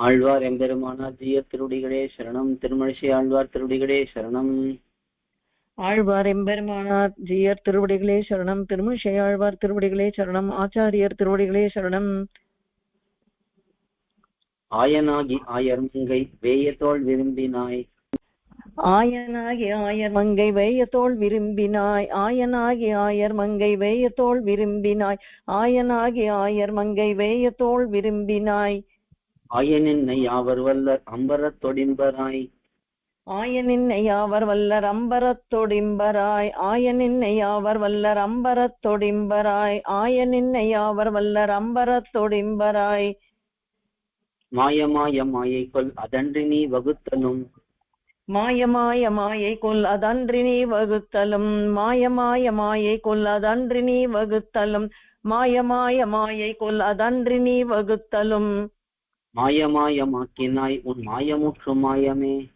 ஆழ்வார் எம்பெருமானார் ஜீயர் திருவடிகளே சரணம். திருமழிசை ஆழ்வார் திருவடிகளே சரணம். ஆழ்வார் எம்பெருமானார் ஜீயர் திருவடிகளே சரணம். திருமழிசை ஆழ்வார் திருவடிகளே சரணம். ஆச்சாரியர் திருவடிகளே சரணம். ஆயனாகி ஆயர்மங்கை வேயத்தோள் விரும்பினாய். ஆயனாகி ஆயர் மங்கை வேயத்தோள் விரும்பினாய். ஆயனாகி ஆயர் மங்கை வேயத்தோள் விரும்பினாய். ஆயனாகி ஆயர் மங்கை வேயத்தோள் விரும்பினாய். ஆயனின்னை யாவர் வல்லர் அம்பரத் தொடிம்பராய். ஆயனின்னை யாவர் வல்லர் அம்பரத் தொடிம்பராய். ஆயனின்னை யாவர் வல்லர் அம்பரத் தொடிம்பராய். ஆயனின்னை யாவர் வல்லர் அம்பரத் தொடிம்பராய். மாயமாய மாயை கொல் அதன்றி நீ வகுத்தலும். மாயமாய மாயை கொல் அதன்றி நீ வகுத்தலும். மாயமாய மாயை கொல் அதன்றி நீ வகுத்தலும். மாயமாய மாயை கொல் அதன்றி நீ வகுத்தலும். மாயமாயமாக்கினாய் உன் மாயமுற்று மாயமே.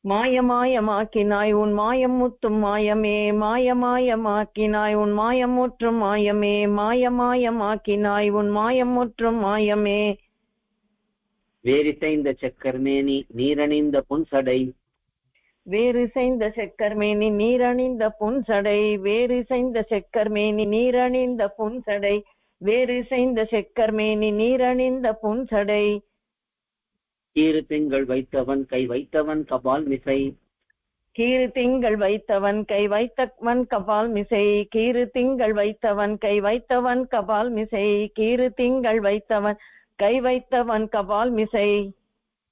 மாயமாயமாக்கினாய் உன் மாயமுற்றும் மாயமே. மாயமாயமாக்கினாய் உன் மாயமுற்றும் மாயமே. மாயமாயமாக்கினாய் உன் மாயமுற்றும் மாயமே. வேரிசைந்த செக்கர்மேனி நீரணிந்த புன்சடை. வேரிசைந்த செக்கர்மேனி நீரணிந்த புன்சடை. வேரிசைந்த செக்கர்மேனி நீரணிந்த புன்சடை. வேரிசைந்த செக்கர்மேனி நீரணிந்த புன்சடை. கீறு திங்கள் வைத்தவன் கை வைத்தவன் கபால் மிசை. கீறு திங்கள் வைத்தவன் கை வைத்தவன் கபால் மிசை. கீறு திங்கள் வைத்தவன் கை வைத்தவன் கபால் மிசை. கீறு திங்கள் வைத்தவன் கை வைத்தவன் கபால் மிசை.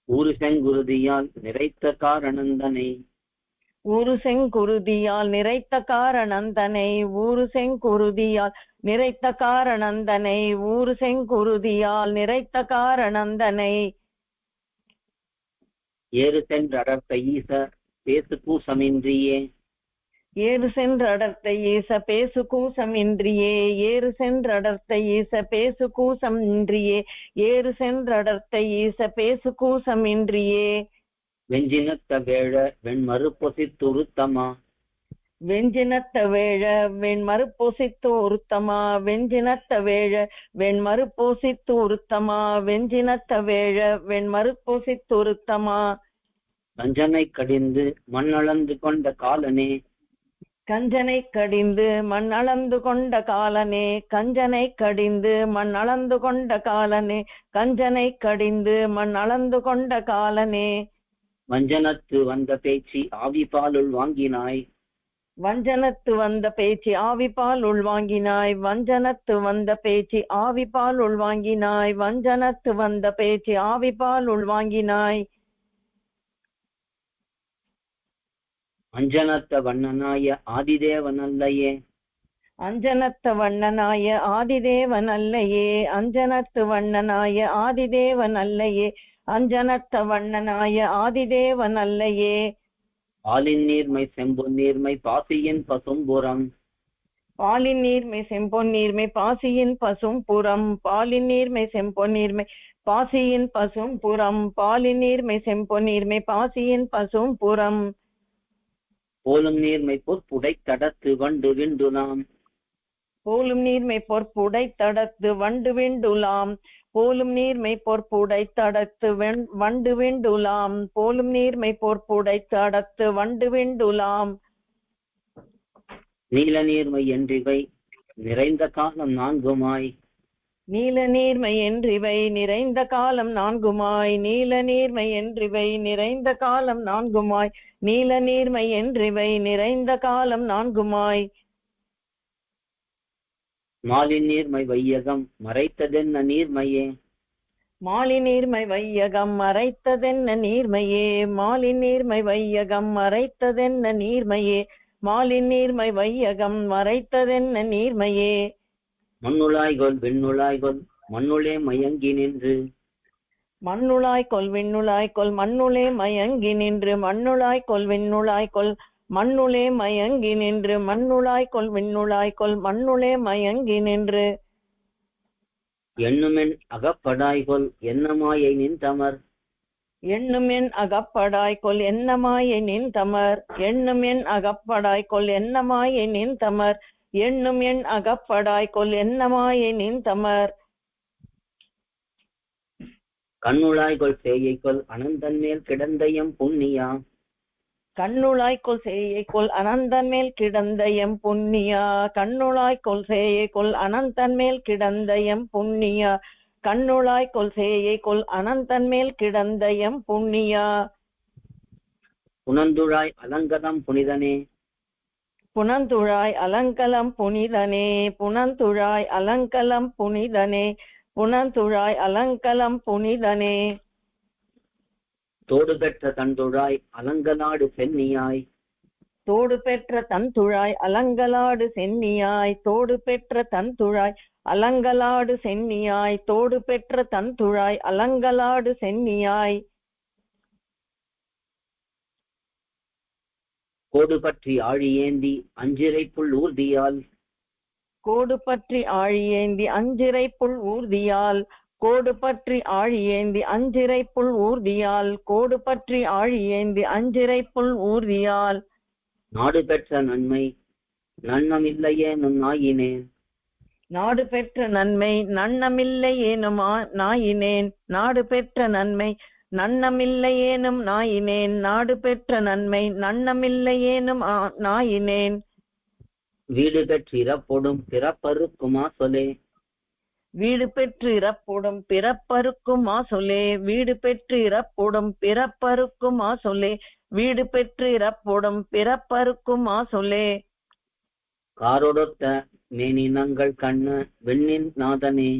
ஊரு செங்குருதியால் நிறைத்த காரணந்தனை. ஊரு செங்குருதியால் நிறைத்த காரணந்தனை. ஊரு செங்குருதியால் நிறைத்த காரணந்தனை. ஊரு செங்குருதியால் நிறைத்த காரணந்தனை. ஏறு சென்றடர்த்த ஈச பேசு கூசமின்றியே. ஏறு சென்றடர்த்த ஈச பேசு கூசமின்றியே. ஏறு சென்றடர்த்த ஈச பேசு கூசமின்றியே. ஏறு சென்றடர்த்த ஈச பேசு கூசமின்றியே. வெஞ்சினத்த வேழ வெண்மறுப்பொசித்துருத்தமா. வெஞ்சினத்த வேழ வெண்மறுப்பொசித்துருத்தமா. வெஞ்சினத்த வேழ வெண்மறுப்பொசித்துருத்தமா. வெஞ்சினத்த வேழ வெண்மறுப்பொசித்துருத்தமா. கஞ்சனை கடிந்து மண்ணளந்து கொண்ட காலனே. கஞ்சனை கடிந்து மண் அளந்து கொண்ட காலனே. கஞ்சனை கடிந்து மண் அளந்து கொண்ட காலனே. கஞ்சனை கடிந்து மண் அளந்து கொண்ட காலனே. வஞ்சனத்து வந்த பேச்சு ஆவி பாலுள் வாங்கினாய். வஞ்சனத்து வந்த பேச்சு ஆவிபால் உள்வாங்கினாய். வஞ்சனத்து வந்த பேச்சு ஆவிபால் உள்வாங்கினாய். வஞ்சனத்து வந்த பேச்சு ஆவிபால் உள்வாங்கினாய். அஞ்சனத்த வண்ணனாய ஆதிதேவனல்லையே. அஞ்சனத்த வண்ணனாய ஆதிதேவன் அல்லையே. அஞ்சனத்து வண்ணனாய ஆதிதேவன் அல்லையே. அஞ்சனத்த வண்ணனாய ஆதிதேவன் அல்லையே. பாலின் நீர்மை செம்பொன் நீர்மை பாசியின் பசும்புறம். பாலின் நீர்மை செம்பொன் நீர்மை பாசியின் பசும் புறம். பாலின் நீர்மை செம்பொன் நீர்மை பாசியின் பசும் புறம். பாலின் நீர்மை செம்பொன் நீர்மை பாசியின் பசும் புறம். போலும் நீர்மை பொற்புடை தடத்து வண்டு விண்டுலாம். போலும் நீர்மை பொற்புடை தடத்து வண்டு விண்டுலாம். போலும் நீர்மை பொற்புடை தடத்து வண்டு விண்டுலாம். போலும் நீர்மை பொற்புடை தடத்து வண்டு விண்டுலாம். நீல நீர்மை என்றிவை நிறைந்த காலம் நான்குமாய். நீல நீர்மை என்றிவை நிறைந்த காலம் நான்குமாய். நீல நீர்மை என்றிவை நிறைந்த காலம் நான்குமாய். நீல நீர்மை என்றிவை நிறைந்த காலம் நான்குமாய். மாலின் நீர்மை வையகம் மறைத்ததென்ன நீர்மையே. மாலின் நீர்மை வையகம் மறைத்ததென்ன நீர்மையே. மாலின் நீர்மை வையகம் மறைத்ததென்ன நீர்மையே. மாலின் நீர்மை வையகம் மறைத்ததென்ன நீர்மையே. மண்ணுளாய்கொள் விண்ணுளாய்கொள் மண்ணுளே மயங்கி நின்று. மண்ணுளாய்கொள் விண்ணுளாய்கொள் மண்ணுளே மயங்கி நின்று. மண்ணுளாய்கொள் விண்ணுளாய்கொள் மண்ணுளே மயங்கி நின்று. மண்ணுளாய்கொள் விண்ணுளாய்கொள் மண்ணுளே மயங்கி நின்று. எண்ணுமென் அகப்படாய்கொள் என்னமாயை நின்றமர். எண்ணுமென் அகப்படாய்கொள் என்னமாயை நின்றமர். எண்ணுமென் அகப்படாய்கொள் என்னமாயை நின்றமர். எண்ணும் என் அகப்படாய்கொள் என்னமாயை நின்றமர். கண்ணுளாய்கொள் சேயைக்கொள் அனந்தன் மேல் கிடந்தயம் புண்ணியா. கண்ணுளாய்கொள் சேயைக்கொள் அனந்தன் மேல் கிடந்தயம் புண்ணியா. கண்ணுளாய்கொள் சேயைக்கொள் அனந்தன் மேல் கிடந்தயம் புண்ணியா. கண்ணுளாய்கொள் சேயைக்கொள் அனந்தன் மேல் கிடந்தயம் புண்ணியா. புனந்துழாய் அலங்கலம் புனிதனே. புனந்துழாய் அலங்கலம் புனிதனே. புனந்துழாய் அலங்கலம் புனிதனே. புனந்துழாய் அலங்கலம் புனிதனே. தோடு பெற்ற தந்துழாய் அலங்கலாடு சென்னியாய். தோடு பெற்ற தந்துழாய் அலங்கலாடு சென்னியாய். தோடு பெற்ற தந்துழாய் அலங்கலாடு சென்னியாய். தோடு பெற்ற தந்துழாய் அலங்கலாடு சென்னியாய். கோடு பற்றி ஆழியேந்தி அஞ்சிரை புல் ஊர்தியால். கோடு பற்றி ஆழியேந்தி அஞ்சிரை புல் ஊர்தியால். கோடு பற்றி ஆழியேந்தி அஞ்சிரை புல் ஊர்தியால். கோடு பற்றி ஆழியேந்தி அஞ்சிரை புல் ஊர்தியால். நாடு பெற்ற நன்மை நன்னமில்லையேனும் நாயினேன். நாடு பெற்ற நன்மை நன்னமில்லையேனும் நாயினேன். நாடு பெற்ற நன்மை நன்னமில்லையேனும் நாயினேன். நாடு பெற்ற நன்மை நன்னமில்லையேனும் நாயினேன். வீடு பெற்று இறப்பொடும் பிறப்பருக்குமா சொலே. வீடு பெற்று இறப்பொடும் பிறப்பருக்குமா சொலே. வீடு பெற்று இறப்பொடும் பிறப்பருக்குமா சொலே. வீடு பெற்று இறப்பொடும் பிறப்பருக்குமா சொலே. காரொடொத்த மேனினங்கள் கண்ண வெண்ணின் நாதனே.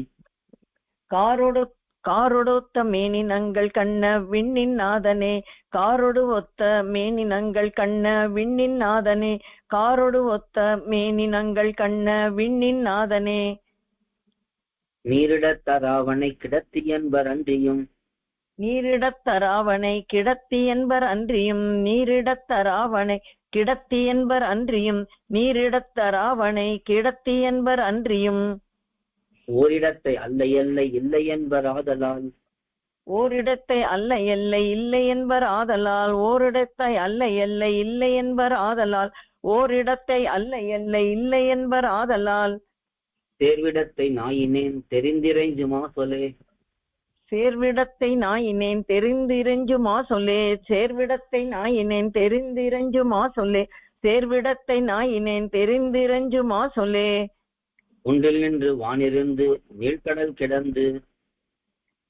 காரொடொத்த மேனினங்கள் கண்ண விண்ணின் நாதனே. காரொடு ஒத்த மேனினங்கள் கண்ண விண்ணின் நாதனே. காரொடு ஒத்த மேனினங்கள் கண்ண விண்ணின் நாதனே. நீரிடத்தராவனை கிடத்தி என்பர் அன்றியும். நீரிடத்தராவனை கிடத்தி என்பர் அன்றியும். நீரிடத்தராவனை கிடத்தி என்பர் அன்றியும். நீரிடத்தராவனை கிடத்தி என்பர் அன்றியும். ஓரிடத்தை அல்ல எல்லை இல்லை என்பர் ஆதலால். ஓரிடத்தை அல்ல எல்லை இல்லை என்பர் ஆதலால். ஓரிடத்தை அல்ல எல்லை இல்லை என்பர் ஆதலால். ஓரிடத்தை அல்ல எல்லை இல்லை என்பர் ஆதலால். சேர்விடத்தை நாயினேன் தெரிந்திரைஞ்சுமா சொலே. சேர்விடத்தை நாயினேன் தெரிந்திரைஞ்சுமா சொல்லே. சேர்விடத்தை நாயினேன் தெரிந்திரைஞ்சுமா சொல்லே. சேர்விடத்தை நாயினேன் தெரிந்திரைஞ்சுமா சொல்லே. குன்றில் நின்று வானிருந்து நீழ்கடல் கிடந்து.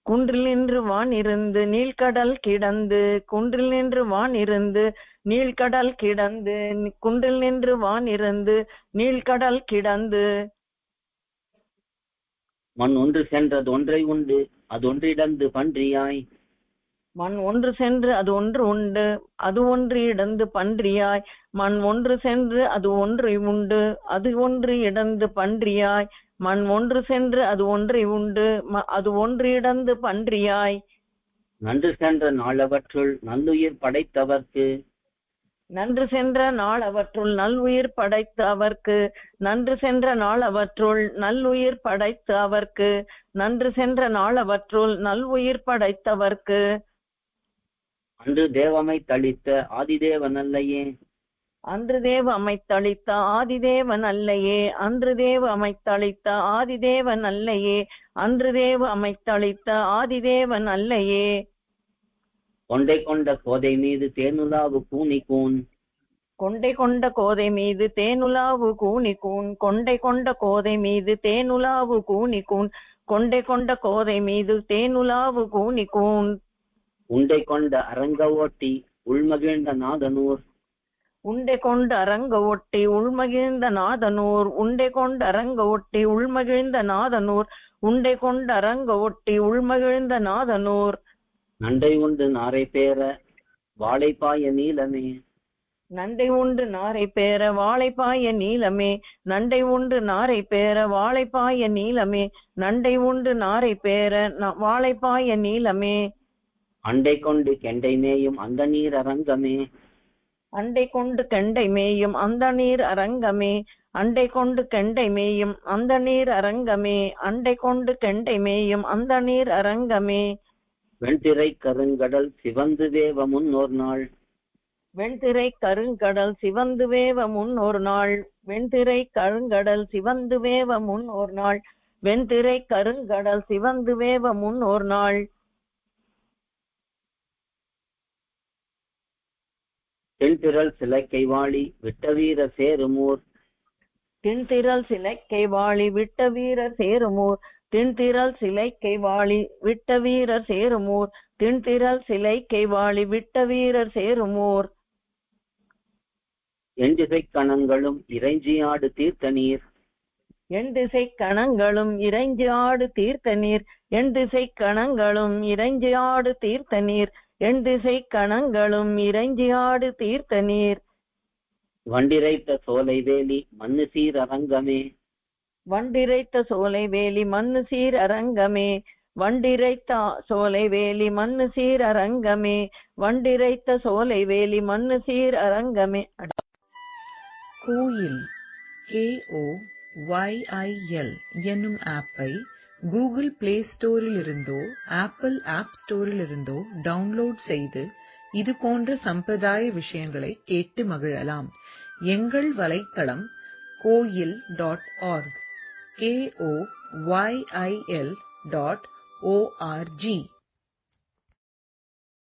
குன்றில் நின்று வானிருந்து நீழ்கடல் கிடந்து. குன்றில் நின்று வானிருந்து நீழ்கடல் கிடந்து. குன்றில் நின்று வானிருந்து நீழ்கடல் கிடந்து. மண் ஒன்று சென்றது ஒன்றை உண்டு அது ஒன்றிடந்து பன்றியாய். மண் ஒன்று சென்று அது ஒன்று உண்டு அது ஒன்று இடந்து பன்றியாய். மண் ஒன்று சென்று அது ஒன்றை உண்டு அது ஒன்று இடந்து பன்றியாய். மண் ஒன்று சென்று அது ஒன்றை உண்டு அது ஒன்று இடந்து பன்றியாய். நன்று சென்ற நாளவற்றுள் நல்லுயிர் படைத்தவர்க்கு. நன்று சென்ற நாள் அவற்றுள் நல்லுயிர் படைத்து அவர்க்கு. நன்று சென்ற நாள் அவற்றுள் நல்லுயிர் படைத்து அவர்க்கு. நன்று சென்ற நாள் அவற்றுள் நல்லுயிர் படைத்தவர்க்கு. அன்று தேவமை தளித்த ஆதிதேவன் அல்லையே. அன்று தேவ அமைத்தளித்த ஆதிதேவன் அல்லையே. அன்று தேவ அமைத்தளித்த ஆதிதேவன் அல்லையே. அன்று தேவ அமைத்தளித்த ஆதிதேவன் அல்லையே. கொண்டை கொண்ட கோதை மீது தேனுலாவு கூனிக்கூன். கொண்டை கொண்ட கோதை மீது தேனுலாவு கூனிக்கூன். கொண்டை கொண்ட கோதை மீது தேனுலாவு கூனிக்கூன். கொண்டை கொண்ட கோதை மீது தேனுலாவு கூனிக்கூன். உண்டை கொண்ட அரங்க ஓட்டி உள்மகிழ்ந்த நாதனூர். உண்டை கொண்டு அரங்க ஒட்டி உள்மகிழ்ந்த நாதனூர். உண்டை கொண்டு அரங்க ஒட்டி உள்மகிழ்ந்த நாதனூர். உண்டை கொண்டு அரங்க ஒட்டி உள்மகிழ்ந்த நாதனூர். நண்டை உண்டு நாரை பேர வாழைப்பாய நீலமே. நண்டை உண்டு நாரை பேர வாழைப்பாய நீலமே. நண்டை உண்டு நாரை பேர வாழைப்பாய நீலமே. நண்டை உண்டு நாரை பேர வாழைப்பாய நீலமே. அண்டை கொண்டு கெண்டை மேயும் அந்த நீர் அரங்கமே. அண்டை கொண்டு கெண்டை மேயும் அந்த நீர் அரங்கமே. அண்டை கொண்டு கெண்டை மேயும் அந்த நீர் அரங்கமே. அண்டை கொண்டு கெண்டை மேயும் அந்த நீர் அரங்கமே. வெண்திரை கருங்கடல் சிவந்து வேவ முன்னோர் நாள். வெண்திரை கருங்கடல் சிவந்து வேவ முன்னோர் நாள். வெண்திரை கருங்கடல் சிவந்து வேவ முன்னோர் நாள். வெண்திரை கருங்கடல் சிவந்து வேவ முன்னோர் நாள். திண்திரள் சிலைக்கை வாழி விட்டவீர சேருமூர் திண்திரள் சிலைக்கை வாழி விட்ட வீரர் சேருமூர் திண்திரள் சிலைக்கை வாழி விட்ட வீரர் சேருமூர் திண்திரள் சிலைக்கை வாழி விட்ட வீரர் சேருமூர் எண்டிசை கணங்களும் இறைஞ்சியாடு தீர்த்த நீர் என் திசை கணங்களும் இறைஞ்சி ஆடு தீர்த்த நீர் என் திசை கணங்களும் இறைஞ்சி ஆடு தீர்த்த நீர் என் திசை கணங்களும் இறைஞ்சி ஆடு தீர்த்த நீர் வண்டிரைத்த சோலை வேலி மண்ணு சீர் அரங்கமே வண்டிரைத்த சோலை வேலி மண்ணு சீர் அரங்கமே வண்டிரைத்த சோலை வேலி மண்ணு சீர் அரங்கமே வண்டிரைத்த சோலை வேலி மண்ணு சீர் அரங்கமே. கோயில் KOYIL என்னும் ஆப்பை கூகுள் பிளே ஸ்டோரிலிருந்தோ ஆப்பிள் ஆப் ஸ்டோரிலிருந்தோ டவுன்லோட் செய்து இது போன்ற சம்பிரதாய விஷயங்களை கேட்டு மகிழலாம். எங்கள் வலைத்தளம் koil.org KOYIL.org